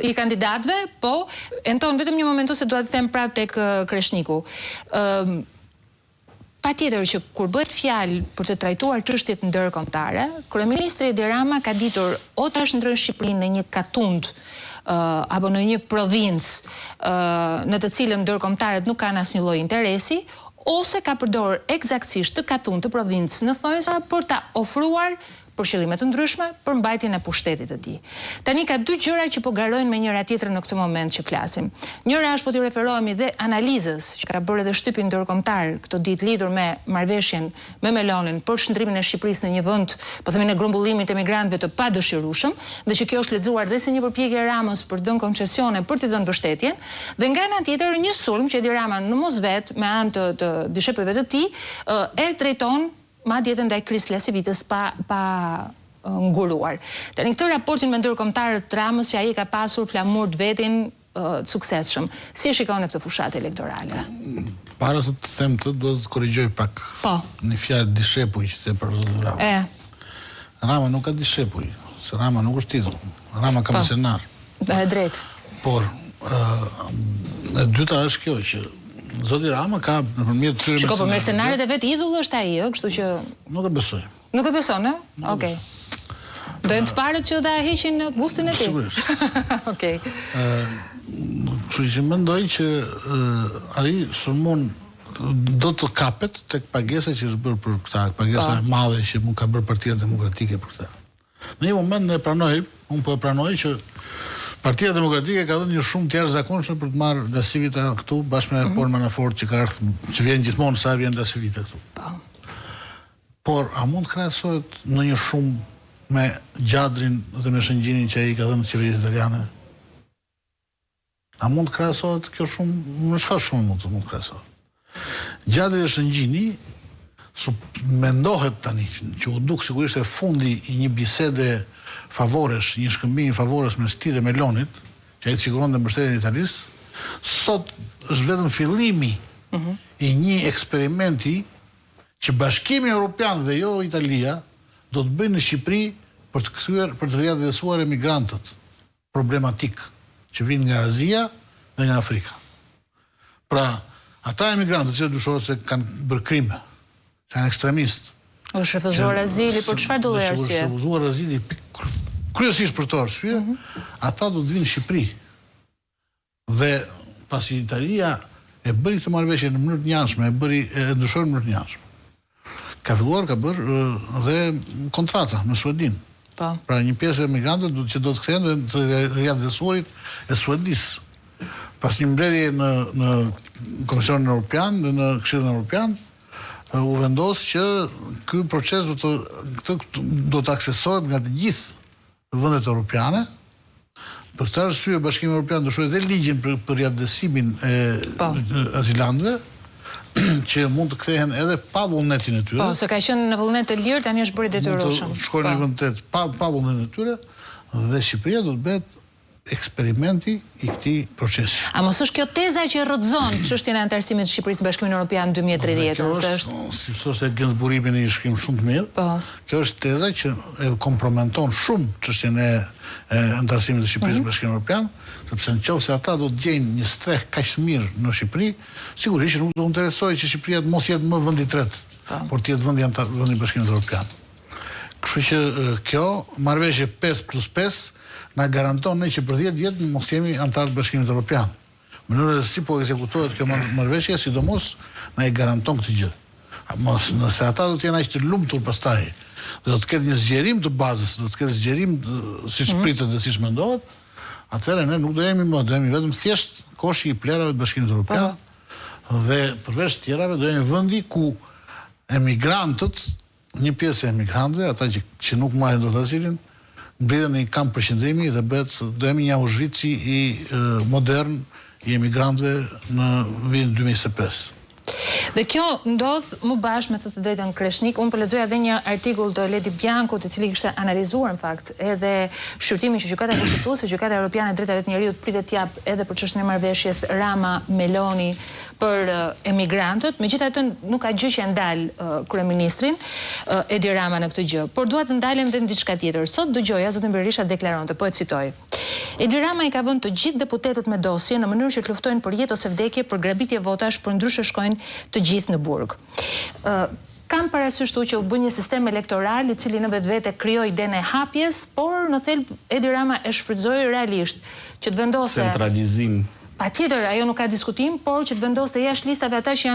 i kandidatëve, po, Enton, vetëm një momentu se duat të them prapë tek Kreshniku. Patjetër që kur bëhet fjalë për të trajtuar çështjet ndërkombëtare, kryeministri Edi Rama ka ditur o ta shndrojë Shqipërinë në një katund apo në një provincë në të cilën ndërkombëtarët nuk kanë asnjë lloj interesi, ose ka përdorur eksaktësisht të katund të provincës në thonjza për ta ofruar për qëllime të ndryshme për mbajtjen e pushtetit të tij. Tani ka dy gjëra që po garojnë me njëra tjetrën në këtë moment që flasim. Njëra është po t'i referohemi dhe analizës që ka bërë edhe shtypi ndërkombëtar këtë ditë lidhur me marrëveshjen me Melonin për shndrimin e Shqipërisë në një vend, po themi në grumbullimit të migrantëve të padëshirueshëm, dhe që kjo është lexuar dhe si një përpjekje e Ramës për të dhënë koncesione për të dhënë mbështetjen, dhe nga ana tjetër një sulm që Edi Rama në mosvet me anë të dishepujve të tij e drejton madje edhe ndaj Kris Lasivites pa nguruar. Tani këtë raportin me ndërkombëtarët të Ramës që ai ka pasur flamur të vetin të suksesshëm. Si e shikon në këtë fushatë elektorale? Para se të them të do të korrigjoj pak. Po. Një fjalë dishepuj që se për zotin Rama. Rama nuk ka dishepuj, se Rama nuk është titull. Rama ka mercenar. E drejt. Por e dyta është kjo që zoti Rama ka nëpërmjet këtyre mercenarëve. Po mercenarët e vet idhull është ai, kështu që nuk e besoj. Nuk e beson, ë? Okej. Dojnë të parët që da heqin bustin e tij. Sigurisht. Okej. Kështu që mendoj që ai sulmon do të kapet tek pagesa që është bërë për këtë, pagesa e madhe që mund ka bërë Partia Demokratike për këtë. Në një moment ne pranoj, unë po e pranoj që Partia Demokratike ka dhënë një shumë të jashtëzakonshme për të marrë Lasivita këtu bashkë me Paul Manafort që vjen gjithmonë sa vjen Lasivita këtu. Por a mund të krahasohet në një shumë me Gjadrin dhe me Shëngjinin që ai ka dhënë qeverisë italiane? A mund të krahasohet kjo shumë në çfarë shumë mund të krahasohet? Gjadri dhe Shëngjini mendohet tani që u duk sigurisht e fundi i një bisede favoresh, një shkëmbimi favoresh me Sti dhe Melonit, që ai siguron dhe mbështetjen e Italisë, sot është vetëm fillimi i një eksperimenti që Bashkimi Evropian dhe jo Italia do të bëjnë në Shqipëri për të riadhesuar emigrantët problematik që vinë nga Azia dhe nga Afrika. Pra, ata emigrantët që dyshohet se kanë bërë krime, janë ekstremistë, është refuzuar azili, por çfarë do lloj arsye? Është refuzuar azili kryesisht për të arsye, ata do të vinë në Shqipëri. Dhe pasi Italia e bëri këtë marrëveshje në mënyrë të njanshme, e ndryshoi në mënyrë të njanshme. Ka filluar ka bërë dhe kontrata me Suedin. Pra një pjesë e emigrantëve që do të kthehen dhe të riadhesuarit e Suedisë. Pas një mbledhje në Komisionin Evropian dhe në Këshillin Evropian, u vendos që ky proces do të aksesohet nga të gjithë vendet europiane. Për këtë arsye Bashkimi Evropian ndryshoi dhe ligjin për riadhesimin e azilantëve, që mund të kthehen edhe pa vullnetin e tyre. Po, se ka qenë në vullnet të lirë, tani është bërë detyrueshëm. Mund të shkojnë në vend të pa vullnetin e tyre, dhe Shqipëria do të bëhet eksperimenti i këtij procesi. A mos është kjo teza që rrëzon çështjen e antarësimit të Shqipërisë në Bashkimin Evropian 2030? Si thoshte Gensburimi në një shkrim shumë të mirë. Kjo është teza që e kompromenton shumë çështjen e antarësimit të Shqipërisë në Bashkimin Evropian, sepse nëse ata do të gjejnë një streh kaq të mirë në Shqipëri, sigurisht nuk do të interesojë që Shqipëria të mos jetë më vend i tretë, por të jetë vendi i Bashkimit Evropian. Kështu që kjo marrëveshje 5+5 na garanton ne që për 10 vjet mos jemi antar të Bashkimit Evropian. Mënyra se si po ekzekutohet kjo marrëveshje, sidomos na e garanton këtë gjë. Mos nëse ata do të jenë aq të lumtur pastaj, dhe do të ketë një zgjerim të bazës, do të ketë zgjerim siç pritet dhe siç mendohet, atëherë ne nuk do jemi më, do jemi vetëm thjesht koshi i plerave të Bashkimit Evropian. Dhe përveç tjerave do jemi vendi ku emigrantët, një pjesë e emigrantëve, ata që nuk marrin dot azilin, mbledhen në një kamp përqendrimi dhe do jemi një Auschwitz i modern i emigrantëve në vitin 2025. Dhe kjo ndodh më bashkë me të drejtën Kreshnik. Unë po lexoja edhe një artikull të Ledi Biankut, i cili kishte analizuar në fakt edhe shqyrtimin që Gjykata Kushtetuese, Gjykata Evropiane e Drejtave të Njerëzit pritet të jap edhe për çështjen e marrëveshjes Rama-Meloni për emigrantët. Megjithatë nuk ka gjë që ndal kryeministrin Edi Rama në këtë gjë, por dua të ndalem edhe në diçka tjetër. Sot dëgjoja zotin Berisha deklaronte, po e citoj. Edi Rama i ka vënë të gjithë deputetët me dosje në mënyrë që të luftojnë për jetë ose vdekje, për grabitje votash, për ndryshe shkojnë të gjithë në burg. Kam parasysh që u bë një sistem elektoral i cili në vetvete krijoi idenë e hapjes, por në thelb Edi Rama e shfrytëzoi realisht që të vendosë centralizim. Patjetër, ajo nuk ka diskutim, por që të vendoste jashtë listave ata që janë